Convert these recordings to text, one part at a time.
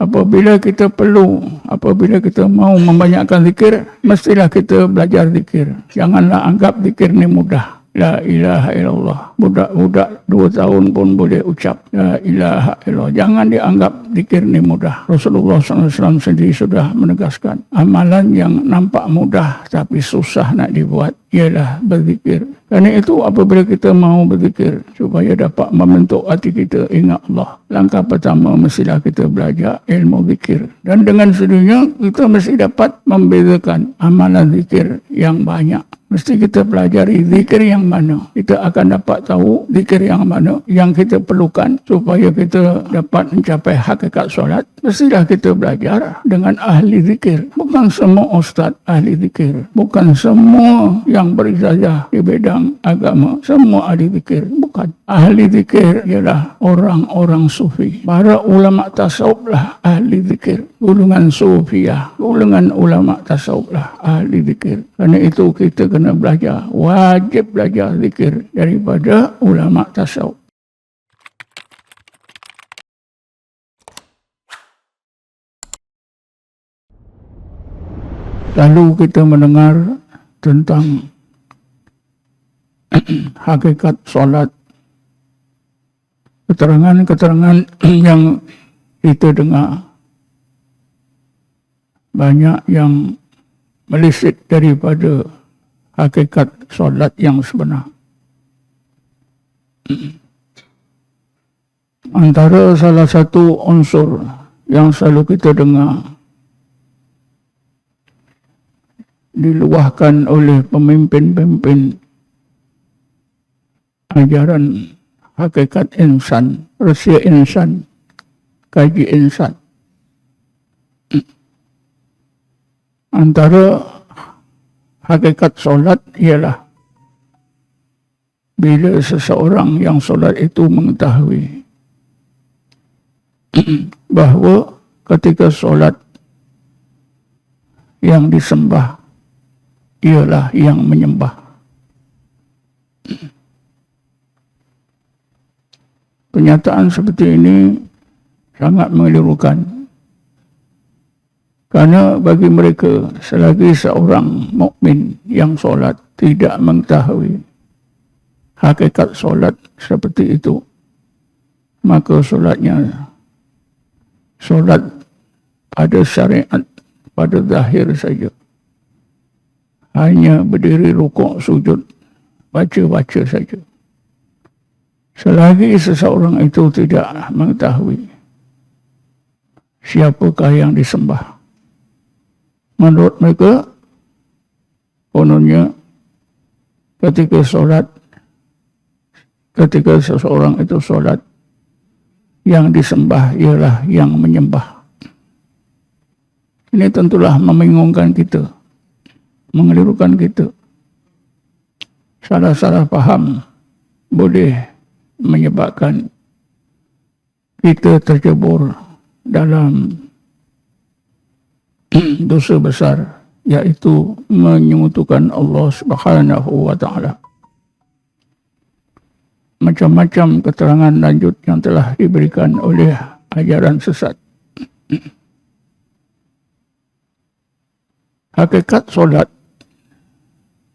Apabila kita mau membanyakkan zikir, mestilah kita belajar zikir. Janganlah anggap zikir ni mudah. La ilaha illallah. Budak-budak 2 tahun pun boleh ucap La ilaha illallah. Jangan dianggap zikir ni mudah. Rasulullah SAW sendiri sudah menegaskan, amalan yang nampak mudah tapi susah nak dibuat ialah berzikir. Kerana itu apabila kita mau berzikir supaya dapat membentuk hati kita ingat Allah, langkah pertama mestilah kita belajar ilmu zikir. Dan dengan sendirinya kita mesti dapat membezakan amalan zikir yang banyak. Mesti kita pelajari zikir yang mana. Kita akan dapat tahu zikir yang mana yang kita perlukan supaya kita dapat mencapai hakikat solat. Mestilah kita belajar dengan ahli zikir. Bukan semua ustaz ahli zikir. Bukan semua yang berijazah di bidang agama semua ahli zikir. Bukan. Ahli zikir ialah orang-orang sufi. Para ulama tasawuf lah ahli zikir. Golongan sufiah, golongan ulama tasawuf lah ahli zikir. Kerana itu kita kena belajar, wajib belajar zikir daripada ulama tasawuf. Lalu kita mendengar tentang hakikat solat. Keterangan-keterangan yang kita dengar banyak yang meleset daripada hakikat solat yang sebenar. Antara salah satu unsur yang selalu kita dengar diluahkan oleh pemimpin-pemimpin ajaran hakikat insan, rahsia insan, kaji insan. Antara hakikat solat ialah bila seseorang yang solat itu mengetahui bahawa ketika solat yang disembah ialah yang menyembah. Pernyataan seperti ini sangat mengelirukan. Kerana bagi mereka, selagi seorang mukmin yang solat tidak mengetahui hakikat solat seperti itu, maka solatnya solat pada syariat, pada zahir saja. Hanya berdiri rukuk, sujud, baca-baca saja. Selagi seseorang itu tidak mengetahui siapakah yang disembah, menurut mereka, kononnya ketika seseorang itu solat, yang disembah ialah yang menyembah. Ini tentulah membingungkan kita, mengelirukan kita. Salah-salah faham boleh menyebabkan kita terjebur dalam dosa besar, iaitu menyekutukan Allah Subhanahu wa taala. Macam-macam keterangan lanjut yang telah diberikan oleh ajaran sesat. Hakikat solat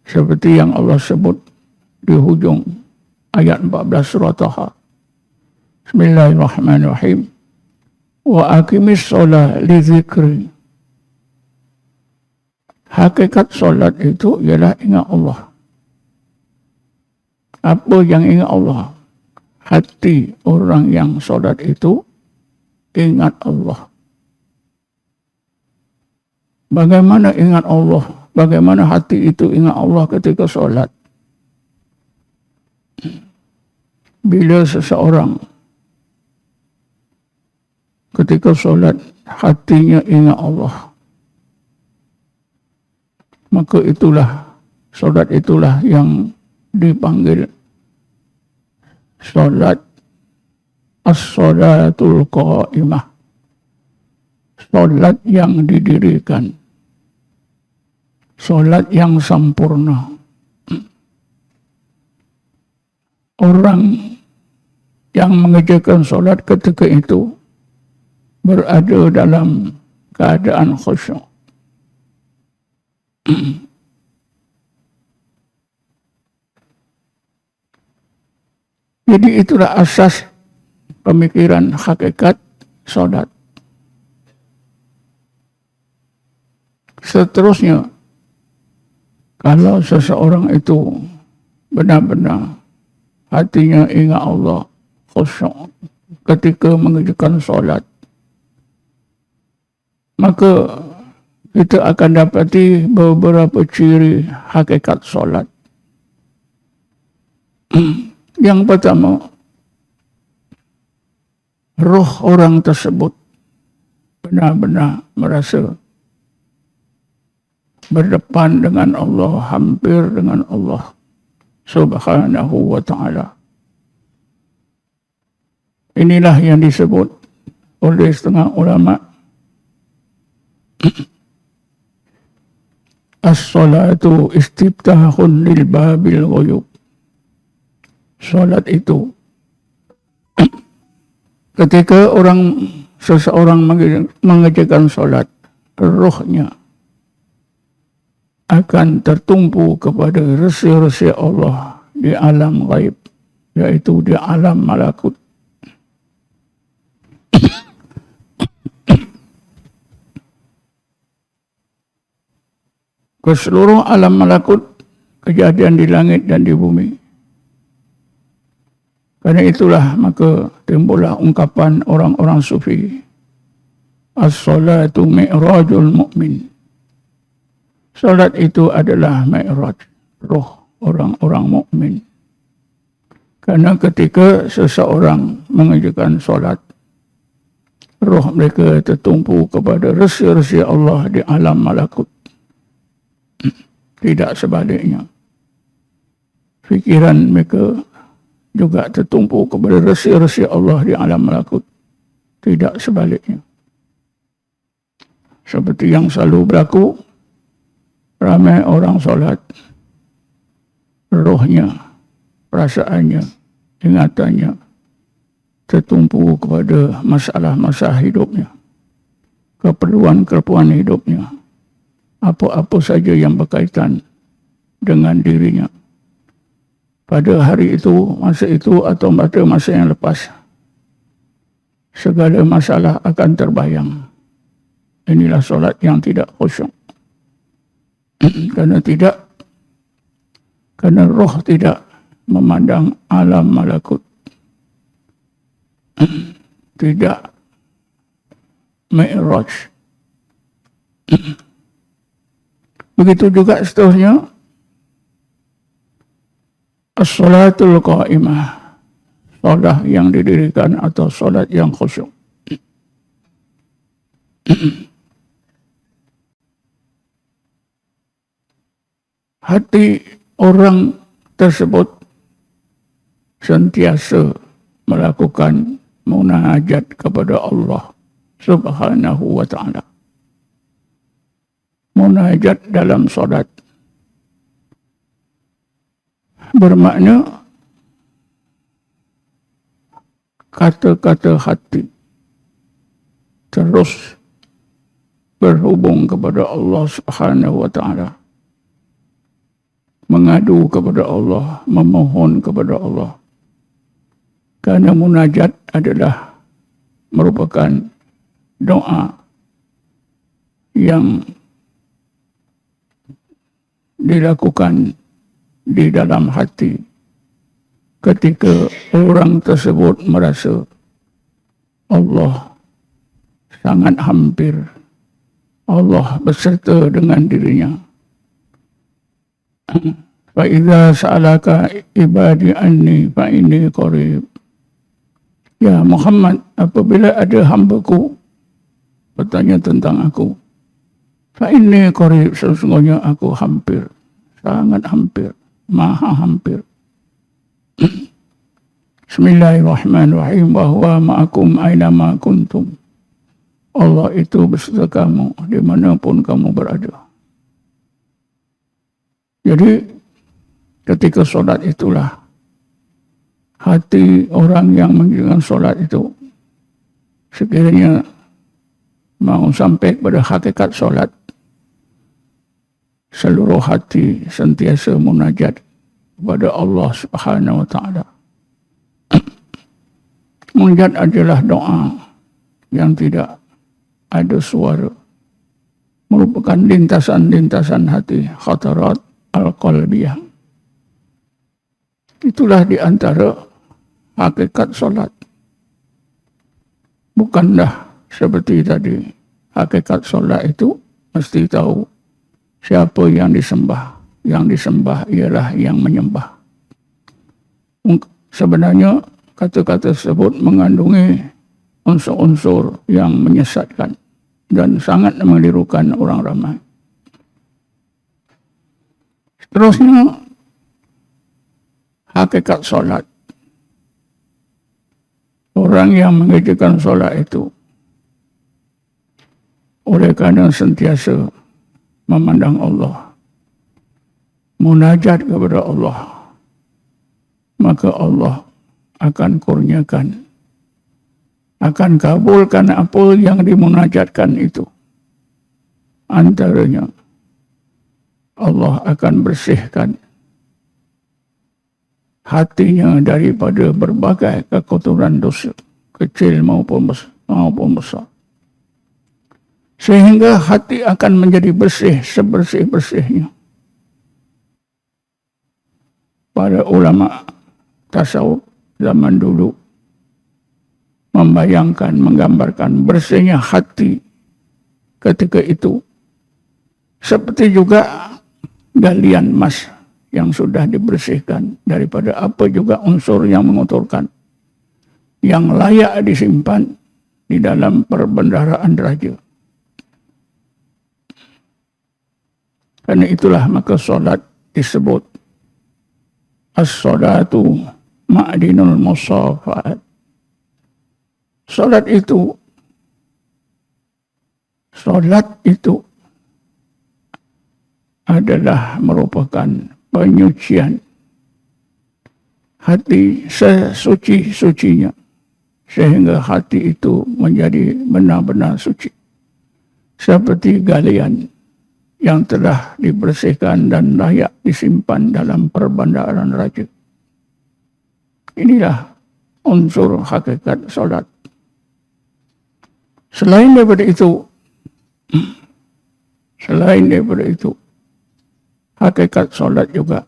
seperti yang Allah sebut di hujung ayat 14 surah Taha. Bismillahirrahmanirrahim. Wa aqimis solat li zikri. Hakikat solat itu ialah ingat Allah. Apa yang ingat Allah? Hati orang yang solat itu ingat Allah. Bagaimana ingat Allah? Bagaimana hati itu ingat Allah ketika solat? Bila seseorang ketika solat hatinya ingat Allah, maka itulah, solat itulah yang dipanggil solat as-salatul qa'imah, solat yang didirikan, solat yang sempurna. Orang yang mengerjakan solat ketika itu berada dalam keadaan khusyuk. Jadi itulah asas pemikiran hakikat salat. Seterusnya, kalau seseorang itu benar-benar hatinya ingat Allah, khusyuk ketika mengerjakan solat, maka kita akan dapati beberapa ciri hakikat solat. Yang pertama, roh orang tersebut benar-benar merasa berdepan dengan Allah, hampir dengan Allah Subhanahu wa ta'ala. Inilah yang disebut oleh setengah ulama as-salatu istiftahun lil babil ghuyub. Salat itu ketika seseorang mengerjakan salat, rohnya akan tertumpu kepada rahsia-rahsia Allah di alam gaib, yaitu di alam malakut. Ke seluruh alam malakut, kejadian di langit dan di bumi. Karena itulah maka timbullah ungkapan orang-orang sufi, as-salatu mi'rajul mu'min. Salat itu adalah mi'raj, roh orang-orang mukmin. Karena ketika seseorang mengerjakan salat, roh mereka tertumpu kepada rahsia-rahsia Allah di alam malakut. Tidak sebaliknya. Fikiran mereka juga tertumpu kepada rahsia-rahsia Allah di alam malakut. Tidak sebaliknya. Seperti yang selalu berlaku, ramai orang solat, rohnya, perasaannya, ingatannya tertumpu kepada masalah-masalah hidupnya, keperluan-keperluan hidupnya, apa-apa saja yang berkaitan dengan dirinya. Pada hari itu, masa itu atau pada masa yang lepas, segala masalah akan terbayang. Inilah solat yang tidak khusyuk. Karena roh tidak memandang alam malakut, tidak mi'raj. Begitu juga seterusnya, as-salatul qa'imah, salat yang didirikan atau salat yang khusyuk. Hati orang tersebut sentiasa melakukan munajat kepada Allah Subhanahu wa ta'ala. Munajat dalam salat bermakna kata-kata hati terus berhubung kepada Allah Subhanahu wa ta'ala, mengadu kepada Allah, memohon kepada Allah. Karena munajat adalah merupakan doa yang dilakukan di dalam hati ketika orang tersebut merasa Allah sangat hampir, Allah beserta dengan dirinya. Fa'idha sa'alaka ibadi anni fa'ini qarib. Ya Muhammad, apabila ada hambaku bertanya tentang aku, fa'ini qarib, sesungguhnya aku hampir, sangat hampir, maha hampir. Bismillahirrahmanirrahim. Wa huwa ma'akum aynama kuntum. Allah itu beserta kamu dimanapun kamu berada. Jadi ketika solat itulah hati orang yang mengerjakan solat itu sekiranya mau sampai pada hakikat solat, seluruh hati sentiasa munajat kepada Allah Subhanahu wa Ta'ala. Munajat adalah doa yang tidak ada suara, merupakan lintasan-lintasan hati, khatarat al-qalbiyah. Itulah di antara hakikat solat. Bukanlah seperti tadi, hakikat solat itu mesti tahu siapa yang disembah. Yang disembah ialah yang menyembah. Sebenarnya kata-kata tersebut mengandungi unsur-unsur yang menyesatkan dan sangat menirukan orang ramai. Seterusnya, hakikat solat. Orang yang mengerjakan solat itu oleh kerana sentiasa memandang Allah, munajat kepada Allah, maka Allah akan kurniakan, akan kabulkan apa yang dimunajatkan itu. Antaranya, Allah akan bersihkan hatinya daripada berbagai kekotoran dosa, kecil maupun besar. Sehingga hati akan menjadi bersih sebersih-bersihnya. Para ulama tasawuf zaman dulu membayangkan, menggambarkan bersihnya hati ketika itu seperti juga galian emas yang sudah dibersihkan daripada apa juga unsur yang mengotorkan, yang layak disimpan di dalam perbendaharaan raja. Karena itulah maka solat disebut as-salatu ma'dinul musafat. Solat itu adalah merupakan penyucian hati sesuci-sucinya, sehingga hati itu menjadi benar-benar suci, seperti galian yang telah dibersihkan dan layak disimpan dalam perbendaharaan raja. Inilah unsur hakikat solat. Selain daripada itu, hakikat solat juga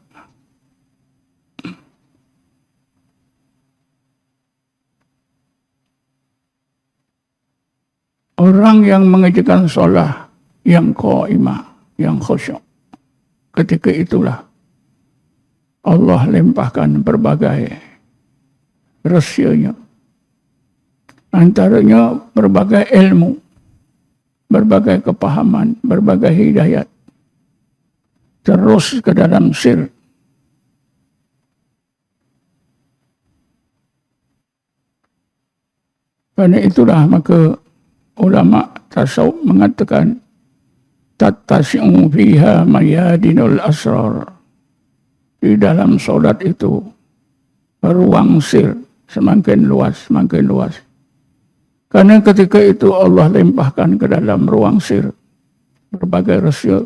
orang yang mengerjakan solat yang qaimah, yang khusyuk, ketika itulah Allah limpahkan berbagai rahsianya, antaranya berbagai ilmu, berbagai kepahaman, berbagai hidayat, terus ke dalam sir. Karena itulah maka ulama tasawuf mengatakan tattasi'u fiha mayadinul asrar. Di dalam solat itu ruang sir semakin luas, semakin luas. Karena ketika itu Allah limpahkan ke dalam ruang sir berbagai rahsia,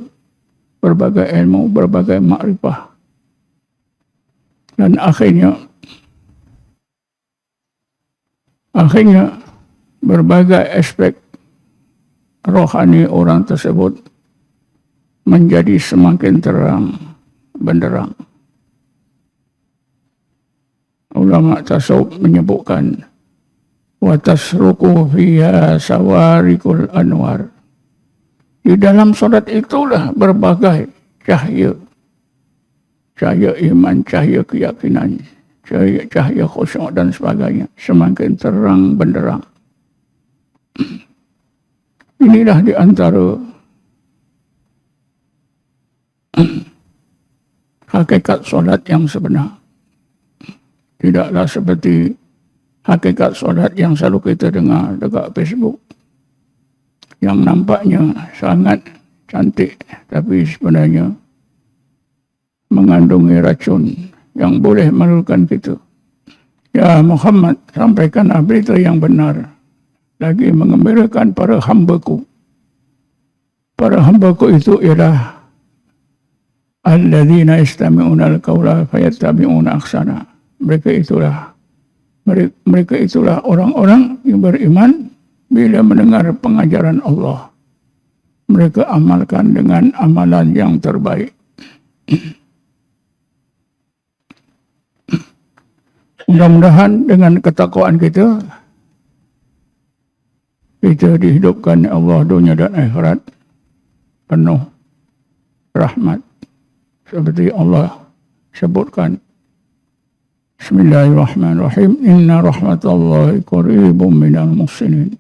berbagai ilmu, berbagai makrifah. Dan akhirnya berbagai aspek rohani orang tersebut menjadi semakin terang benderang. Ulama tasawuf menyebutkan wa tasruku fiha sawarikul anwar. Di dalam solat itulah berbagai cahaya iman, cahaya keyakinan, cahaya khusyuk dan sebagainya semakin terang benderang. Inilah di antara hakikat solat yang sebenar. Tidaklah seperti hakikat solat yang selalu kita dengar dekat Facebook, yang nampaknya sangat cantik tapi sebenarnya mengandungi racun yang boleh merugikan kita. Ya Muhammad, sampaikanlah berita yang benar lagi mengembirakan para hambaku. Para hambaku itu ialah alladzina yastami'una al-qawla fayattabi'una ahsana. Mereka itulah orang-orang yang beriman bila mendengar pengajaran Allah. Mereka amalkan dengan amalan yang terbaik. Mudah-mudahan dengan ketakwaan kita dihidupkan Allah dunia dan akhirat penuh rahmat. Seperti Allah sebutkan, Bismillahirrahmanirrahim, Inna rahmatallahi qaribun minal muhsinin.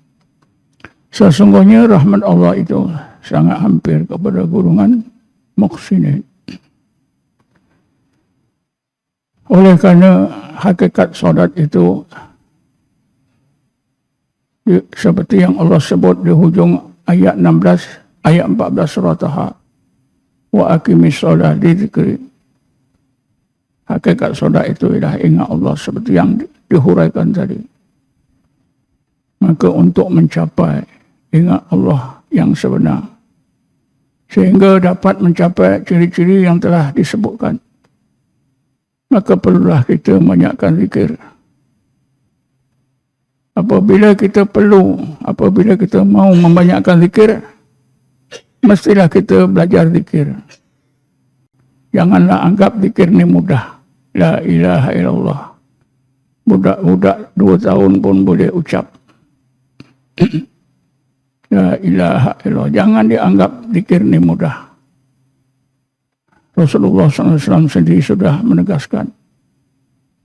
Sesungguhnya rahmat Allah itu sangat hampir kepada golongan muhsinin. Oleh karena hakikat solat itu seperti yang Allah sebut di hujung ayat 16, ayat 14 surah Taha, wa aqimis solat dzikri. Hakikat solat itu ialah ingat Allah seperti yang dihuraikan tadi. Maka untuk mencapai ingat Allah yang sebenar, sehingga dapat mencapai ciri-ciri yang telah disebutkan, maka perlulah kita banyakkan zikir. Apabila kita mau membanyakkan zikir, mestilah kita belajar zikir. Janganlah anggap zikir ni mudah. La ilaha illallah. Budak-budak 2 tahun pun boleh ucap. La ilaha illallah. Jangan dianggap zikir ni mudah. Rasulullah SAW sendiri sudah menegaskan,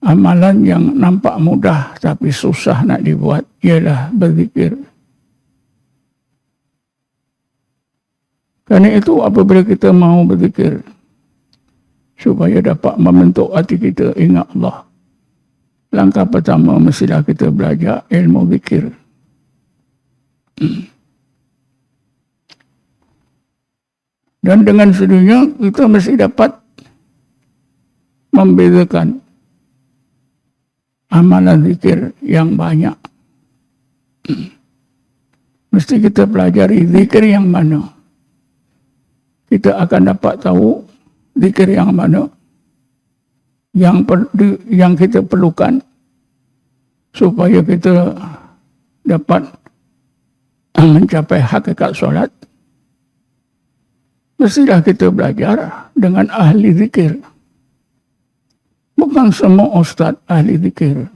amalan yang nampak mudah tapi susah nak dibuat ialah berzikir. Kerana itu apabila kita mau berzikir, supaya dapat membentuk hati kita ingat Allah, langkah pertama mestilah kita belajar ilmu zikir. Dan dengan sendirinya kita mesti dapat membezakan amalan zikir yang banyak. Mesti kita pelajari zikir yang mana. Kita akan dapat tahu zikir yang mana yang kita perlukan supaya kita dapat mencapai hakikat solat. Mestilah kita belajar dengan ahli zikir. Bukan semua ustaz ahli zikir.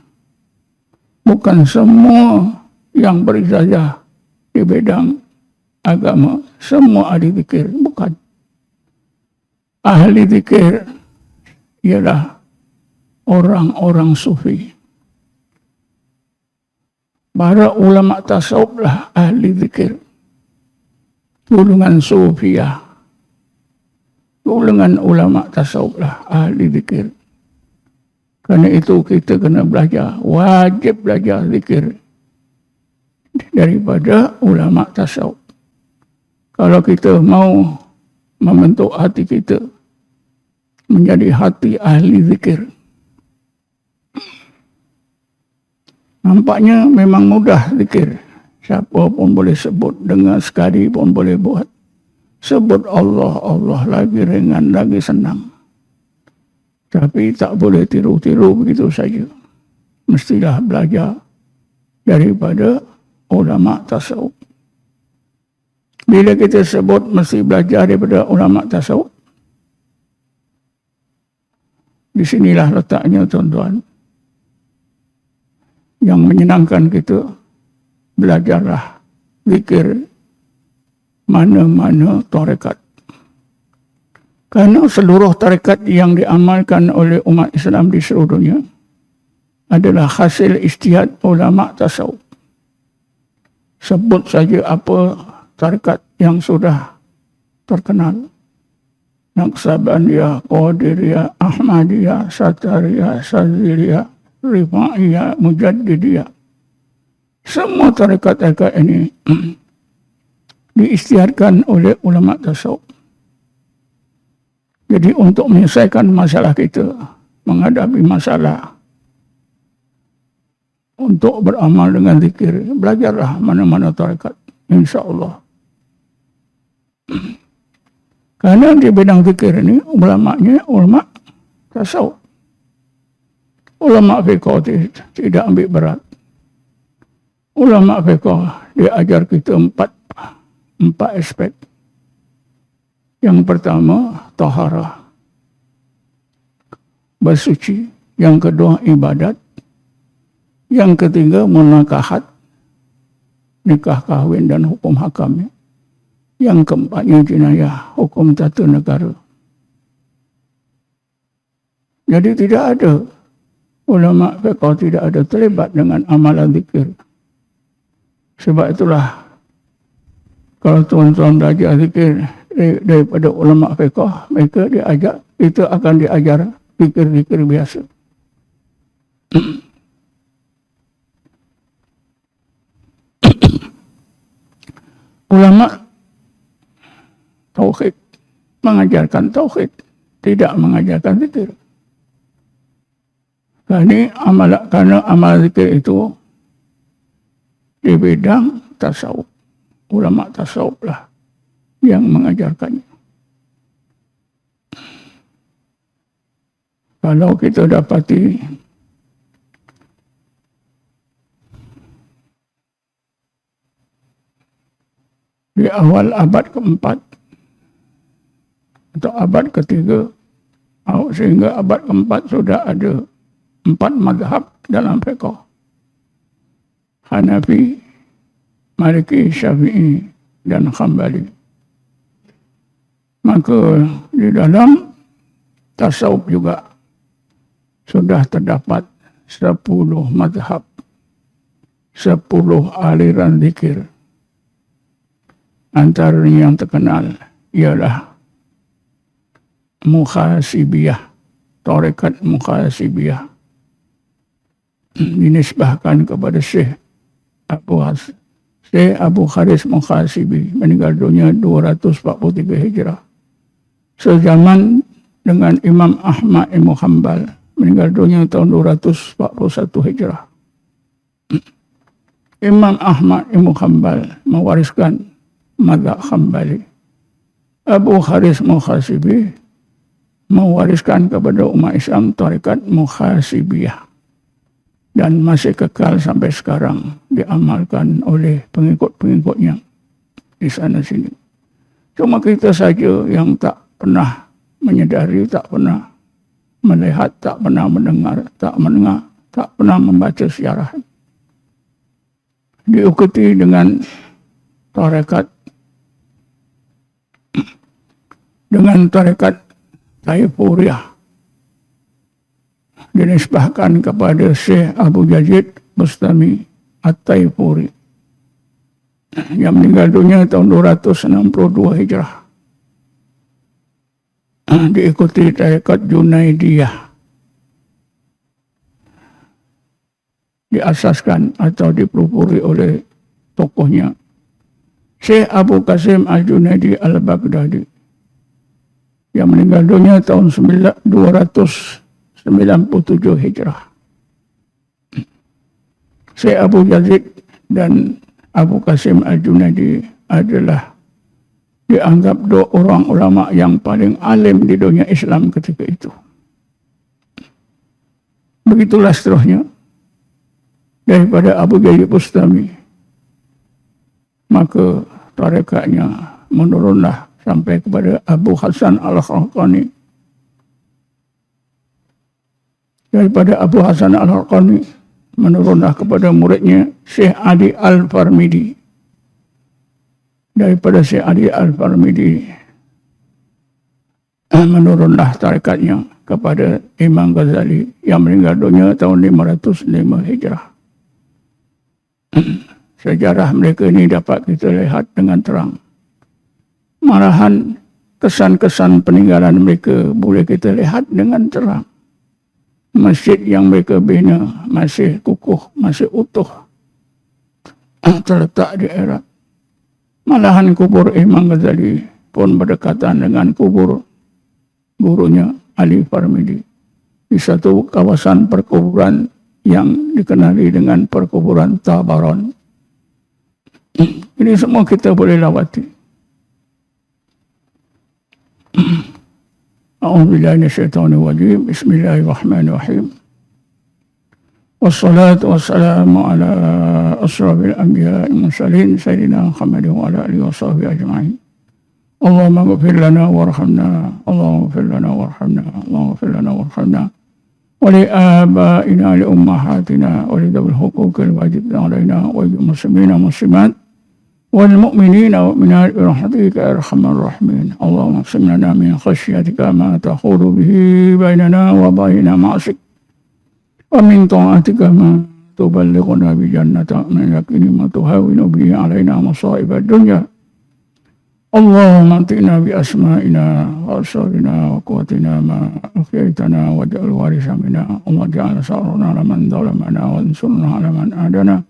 Bukan semua yang berijazah di bidang agama semua ahli zikir. Bukan. Ahli zikir ialah orang-orang sufi. Para ulama tasawuf lah ahli zikir. Golongan sufiyah. Golongan ulama tasawuf lah ahli zikir. Kerana itu kita kena belajar, wajib belajar zikir daripada ulama tasawuf. Kalau kita mau membentuk hati kita menjadi hati ahli zikir, nampaknya memang mudah zikir. Siapa pun boleh sebut, dengar sekali pun boleh buat. Sebut Allah, Allah lagi ringan, lagi senang. Tapi tak boleh tiru-tiru begitu saja. Mestilah belajar daripada ulama tasawuf. Bila kita sebut mesti belajar daripada ulama tasawuf, di sinilah letaknya tuan-tuan. Yang menyenangkan kita, belajarlah zikir mana-mana tarekat. Kerana seluruh tarekat yang diamalkan oleh umat Islam di seluruh dunia adalah hasil ijtihad ulama tasawuf. Sebut saja apa tarekat yang sudah terkenal. Naqsabandiyah, Qadiriyah, Ahmadiyah, Satariyah, Saziliyah, Rifa'iyah, Mujaddidiyah. Semua tarekat-tarekat ini diisytiharkan oleh ulama tasawuf. Jadi untuk menyelesaikan masalah kita, menghadapi masalah untuk beramal dengan zikir. Belajarlah mana-mana tarekat, insya-Allah. Karena di bidang zikir ini ulama tasawuf. Ulama fiqh tidak ambil berat. Ulama fiqh diajar kita empat aspek. Yang pertama, taharah, bersuci. Yang kedua, ibadat. Yang ketiga, munakahat, nikah kahwin dan hukum hakamnya. Yang keempatnya, jinayah, hukum tata negara. Jadi tidak ada ulama fiqh tidak ada terlibat dengan amalan zikir. Sebab itulah kalau tuan-tuan belajar zikir daripada ulama fiqh, mereka kita akan diajar zikir-zikir biasa. Ulama tauhid mengajarkan tauhid, tidak mengajarkan zikir. Karena amal zikir itu di bidang tasawuf. Ulama tasawuf lah yang mengajarkannya. Kalau kita dapati di awal abad keempat atau abad ketiga, sehingga abad keempat sudah ada 4 mazhab dalam fiqh. Hanafi, Maliki, Syafi'i, dan Hambali. Maka di dalam tasawuf juga sudah terdapat 10 mazhab, 10 aliran zikir. Antaranya yang terkenal ialah Mukhasibiyah, tarekat Mukhasibiyah. Dinisbahkan kepada Syekh Abu Haris Mukhasibi, meninggal dunia 243 Hijrah. Sezaman dengan Imam Ahmad Ibn Hanbal, meninggal dunia tahun 241 Hijrah. Imam Ahmad Ibn Hanbal mewariskan mazhab Hambali. Abu Haris Mukhasibi mewariskan kepada umat Islam tarekat Mukhasibiyah. Dan masih kekal sampai sekarang diamalkan oleh pengikut-pengikutnya di sana sini. Cuma kita saja yang tak pernah menyadari, tak pernah melihat, tak pernah mendengar, tak pernah membaca syarah. Diikuti dengan tarekat Taifuriyah, dinisbahkan kepada Syekh Abu Yazid Bustami At-Taifuri yang meninggal dunia tahun 262 Hijrah. Diikuti tarekat Junaidiyah, diasaskan atau dipelopori oleh tokohnya Syekh Abu Qasim Al-Junaidi Al-Baghdadi yang meninggal dunia tahun 297 Hijrah. Syekh Abu Yazid dan Abu Qasim Al-Junaidi adalah dianggap 2 orang ulama yang paling alim di dunia Islam ketika itu. Begitulah seterusnya daripada Abu Yazid Bustami. Maka tarekatnya menurunlah sampai kepada Abu Hasan Al-Khalqani. Daripada Abu Hasan Al-Khalqani menurunlah kepada muridnya Syekh Ali Al-Farmidi. Daripada Syekh Ali Al-Farmidi menurunlah tarekatnya kepada Imam Ghazali yang meninggal dunia tahun 505 Hijrah. Sejarah mereka ini dapat kita lihat dengan terang. Malahan kesan-kesan peninggalan mereka boleh kita lihat dengan terang. Masjid yang mereka bina masih kukuh, masih utuh, terletak di Iraq. Malahan kubur Imam Ghazali pun berdekatan dengan kubur gurunya Ali Farmidi di satu kawasan perkuburan yang dikenali dengan perkuburan Tabaron. Ini semua kita boleh lawati. A'udzubillahi minasyaitonir rajim. Bismillahirrahmanirrahim. Wassalatu wassalamu ala asrafil anbiya'i mursalin sayyidina Muhammadin wa ala alihi washabbihi ajma'in. Allahumma ighfir lana warhamna, Allahumma ighfir lana warhamna, Allahumma ighfir lana warhamna. Wa li abaina li ummahatina wa li dhawil huquqil wajibina alaina wa lil muslimina muslimat wal mu'minina wa mu'minat bi rahmatika ya arhamar rahimin. Allahumma qsim lana min khashyatika ma tahulu bihi bainana wa baina ma'sik. Wa min ta'atika ma tuballighuna bi jannatika min yaqini ma tuhawinu bihi alaina masa'ibad dunya. Allahumma atina bi asma'ina wa absarina wa quwwatina ma ahyaytana waj'al waritha minna. Allahumma ij'al sa'rana man zalamana wa ansurna 'ala man adana.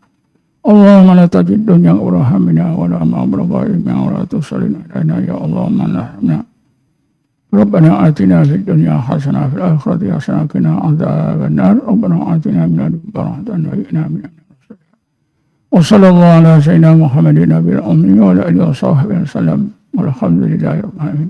Allahumma la tajid dunya uraha minna wa la mablagha ilmina wa la tusallim alaina ya Allahumma nahna. Rabbana atina fid dunya hasanah fil akhirati hasanah wa qina adzaban nar. Rabbana atina min ladunka rahmatan wa hab lana min amrina. Wa sallallahu ala sayyidina Muhammadin nabiyil ummi wa ala alihi wa sahbihi wasallam. Walhamdulillahi rabbil alamin.